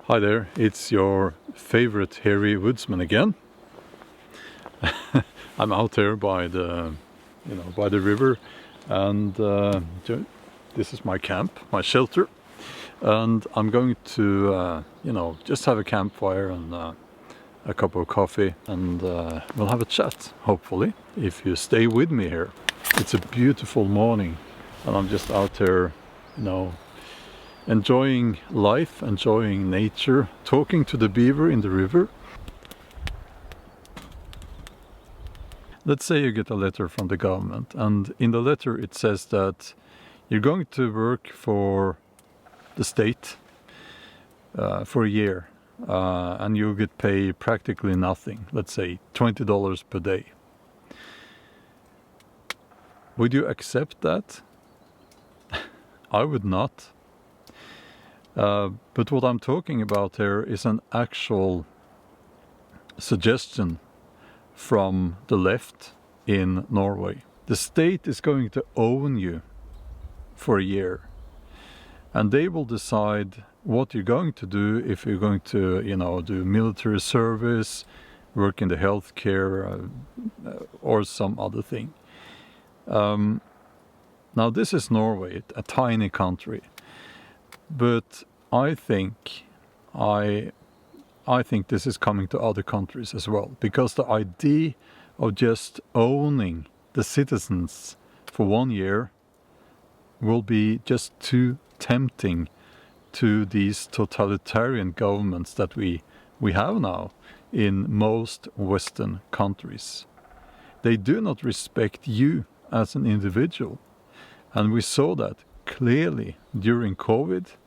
Hi there, it's your favorite hairy woodsman again. I'm out here by the, by the river, and this is my camp, my shelter, and I'm going to, just have a campfire and a cup of coffee, and we'll have a chat, hopefully, if you stay with me here. It's a beautiful morning, and I'm just out here, enjoying life, enjoying nature, talking to the beaver in the river. Let's say you get a letter from the government, and in the letter it says that you're going to work for the state for a year, and you'll get paid practically nothing, let's say $20 per day. Would you accept that? I would not. But what I'm talking about here is an actual suggestion from the left in Norway. The state is going to own you for a year, and they will decide what you're going to do, if you're going to, do military service, work in the healthcare, or some other thing. Now this is Norway, a tiny country. But I think this is coming to other countries as well, because the idea of just owning the citizens for 1 year will be just too tempting to these totalitarian governments that we have now in most Western countries. They do not respect you as an individual, and we saw that clearly during COVID.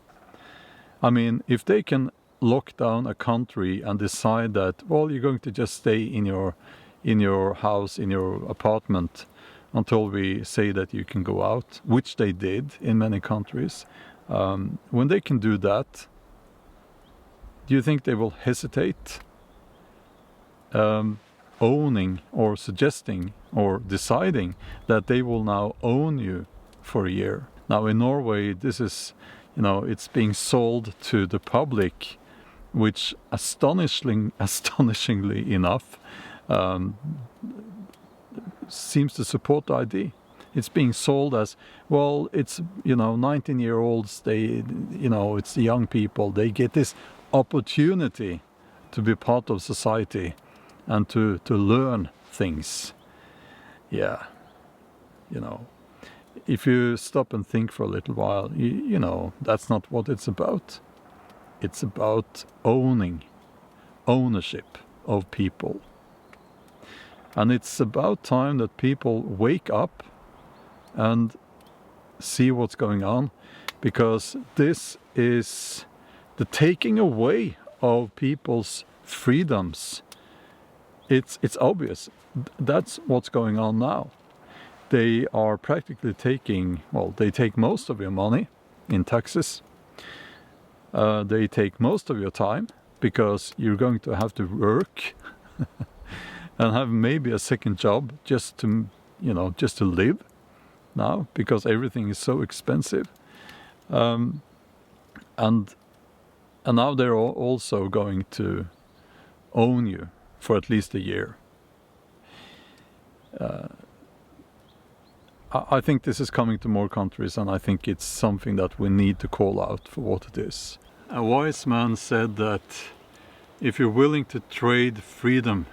I mean, if they can lock down a country and decide that, well, you're going to just stay in your house, in your apartment, until we say that you can go out, which they did in many countries. When they can do that, do you think they will hesitate owning or suggesting or deciding that they will now own you for a year? Now in Norway, this is, it's being sold to the public, which astonishingly enough seems to support the idea. It's being sold as, well, it's 19-year-olds, they, it's the young people, they get this opportunity to be part of society and to learn things. Yeah, if you stop and think for a little while, that's not what it's about. It's about ownership of people. And it's about time that people wake up and see what's going on, because this is the taking away of people's freedoms. It's obvious. That's what's going on now. They are practically they take most of your money in taxes. They take most of your time, because you're going to have to work and have maybe a second job just to live now, because everything is so expensive. And now they're also going to own you for at least a year. I think this is coming to more countries, and I think it's something that we need to call out for what it is. A wise man said that if you're willing to trade freedom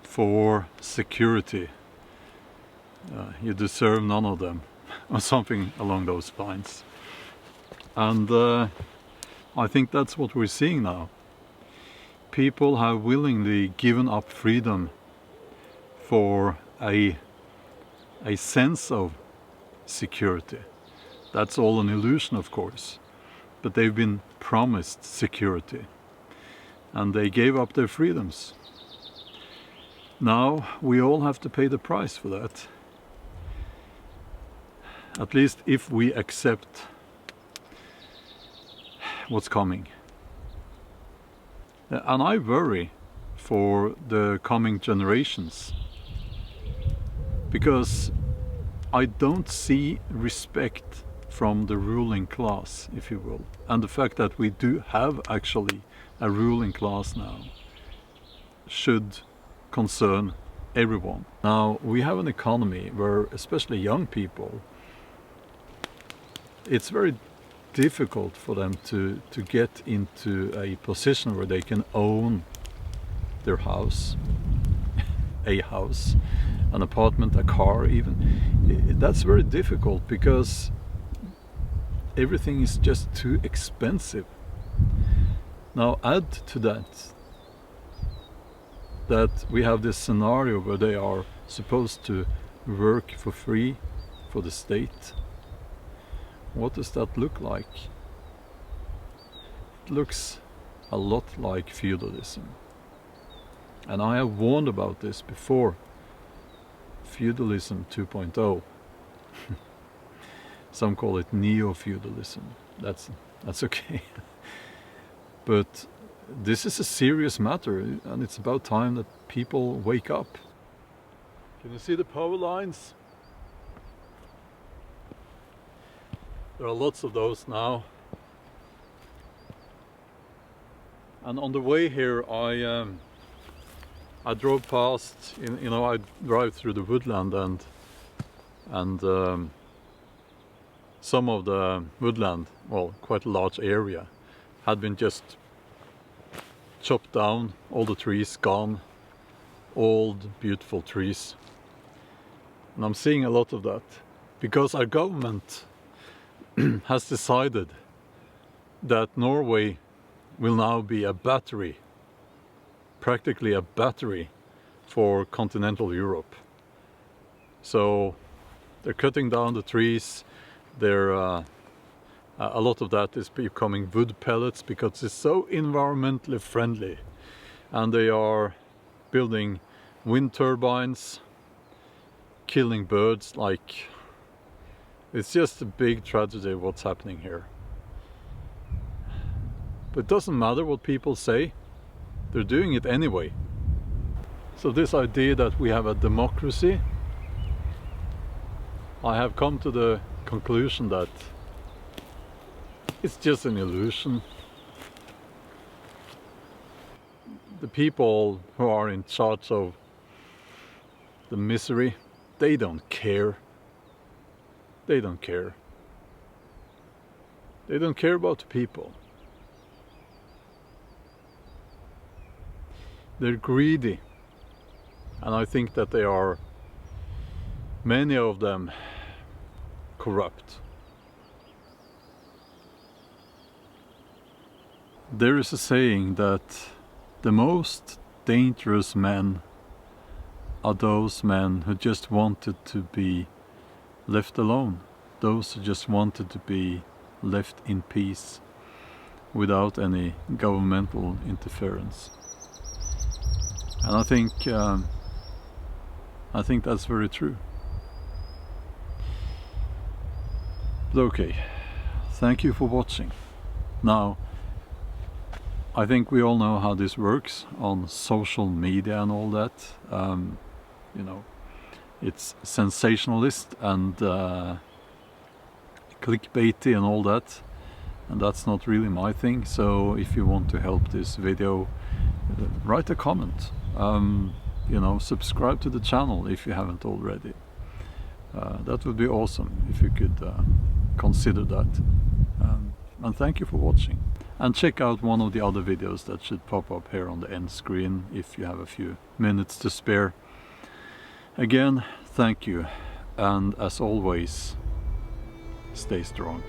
for security, you deserve none of them, or something along those lines. And I think that's what we're seeing now. People have willingly given up freedom for a sense of security. That's all an illusion, of course, but they've been promised security, and they gave up their freedoms. Now we all have to pay the price for that, at least if we accept what's coming. And I worry for the coming generations, because I don't see respect from the ruling class, if you will. And the fact that we do have actually a ruling class now should concern everyone. Now, we have an economy where, especially young people, it's very difficult for them to get into a position where they can own their house, a house, an apartment, a car even. That's very difficult because everything is just too expensive. Now add to that we have this scenario where they are supposed to work for free for the state. What does that look like? It looks a lot like feudalism. And I have warned about this before. Feudalism 2.0. Some call it neo-feudalism. That's okay. But this is a serious matter, and it's about time that people wake up. Can you see the power lines? There are lots of those now. And on the way here I drove past, I drive through the woodland, and some of the woodland, well, quite a large area, had been just chopped down, all the trees gone, old beautiful trees. And I'm seeing a lot of that because our government has decided that Norway will now be a battery, practically a battery for continental Europe. So they're cutting down the trees. A lot of that is becoming wood pellets because it's so environmentally friendly. And they are building wind turbines, killing birds. Like, it's just a big tragedy what's happening here. But it doesn't matter what people say, they're doing it anyway. So this idea that we have a democracy, I have come to the conclusion that it's just an illusion. The people who are in charge of the misery, they don't care. They don't care. They don't care about the people. They're greedy. And I think that they are, many of them, corrupt. There is a saying that the most dangerous men are those men who just wanted to be left alone, those who just wanted to be left in peace without any governmental interference. And I think that's very true. But okay, thank you for watching. Now, I think we all know how this works on social media and all that. It's sensationalist and clickbaity and all that, and that's not really my thing. So if you want to help this video, write a comment. Subscribe to the channel if you haven't already. That would be awesome if you could consider that. And thank you for watching. And check out one of the other videos that should pop up here on the end screen if you have a few minutes to spare. Again, thank you, and as always, stay strong.